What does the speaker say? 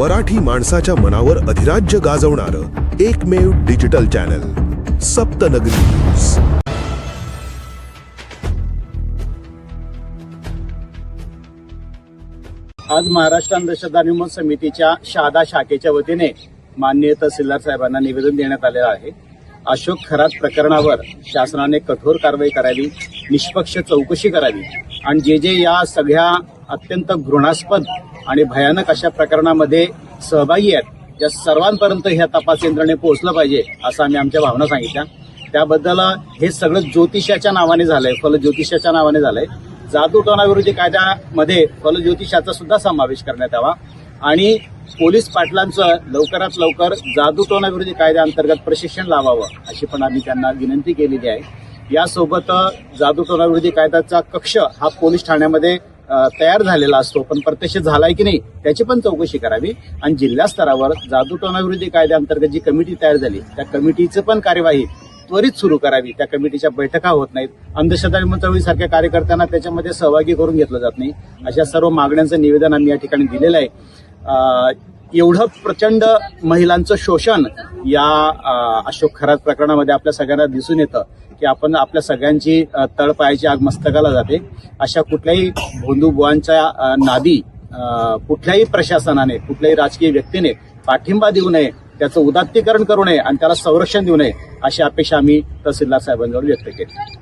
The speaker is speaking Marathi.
मराठी माणसाच्या मनावर अधिराज्य गाजवणारं एकमेव डिजिटल चॅनल सप्तनगरी न्यूज। आज महाराष्ट्र अंधश्रद्धा निर्मूलन समितीच्या शहादा शाखेच्या वतीने माननीय तहसीलदार साहेबांना निवेदन देण्यात आलेलं आहे। अशोक खरात प्रकरणावर शासनाने कठोर कारवाई करावी, निष्पक्ष चौकशी करावी आणि जे या सगळ्या अत्यंत घृणास्पद आणि भयानक अशा प्रकरणामध्ये सहभागी आहेत त्या सर्वांपर्यंत ह्या तपास यंत्रणेने पोहोचलं पाहिजे असं आम्ही आमच्या भावना सांगितल्या। त्याबद्दल हे सगळं ज्योतिषाच्या नावाने झालंय, फलज्योतिषाच्या नावाने झालंय। जादूटोणाविरोधी कायद्यामध्ये फलज्योतिषाचा सुद्धा समावेश करण्यात यावा आणि पोलीस पाटलांचं लवकरात लवकर जादूटोणाविरोधी कायद्याअंतर्गत प्रशिक्षण लावावं अशी पण आम्ही त्यांना विनंती केलेली आहे। यासोबत जादूटोणाविरोधी कायद्याचा कक्ष हा पोलीस ठाण्यामध्ये तयार झालेला असतो, पण प्रत्यक्ष झालाय की नाही त्याची पण चौकशी करावी आणि जिल्हा स्तरावर जादूटोणाविरोधी कायद्याअंतर्गत जी कमिटी तयार झाली त्या कमिटीचं पण कार्यवाही त्वरित सुरू करावी। त्या कमिटीच्या बैठका होत नाहीत, अंधश्रद्धा निर्मूलन चळवळीसारख्या कार्यकर्त्यांना त्याच्यामध्ये सहभागी करून घेतलं जात नाही। अशा सर्व मागण्यांचं निवेदन आम्ही या ठिकाणी दिलेलं आहे। एवढं प्रचंड महिलांचं शोषण या अशोक खरात प्रकरणामध्ये आपल्या सगळ्यांना दिसून येतं की आपण आपल्या सगळ्यांची तळपायाची आग मस्तकाला जाते। अशा कुठल्याही भोंदूबुवांच्या नादी कुठल्याही प्रशासनाने, कुठल्याही राजकीय व्यक्तीने पाठिंबा देऊ नये, त्याचं उदात्तीकरण करू नये आणि त्याला संरक्षण देऊ नये अशी अपेक्षा आम्ही तहसीलदार साहेबांजवळ व्यक्त केली।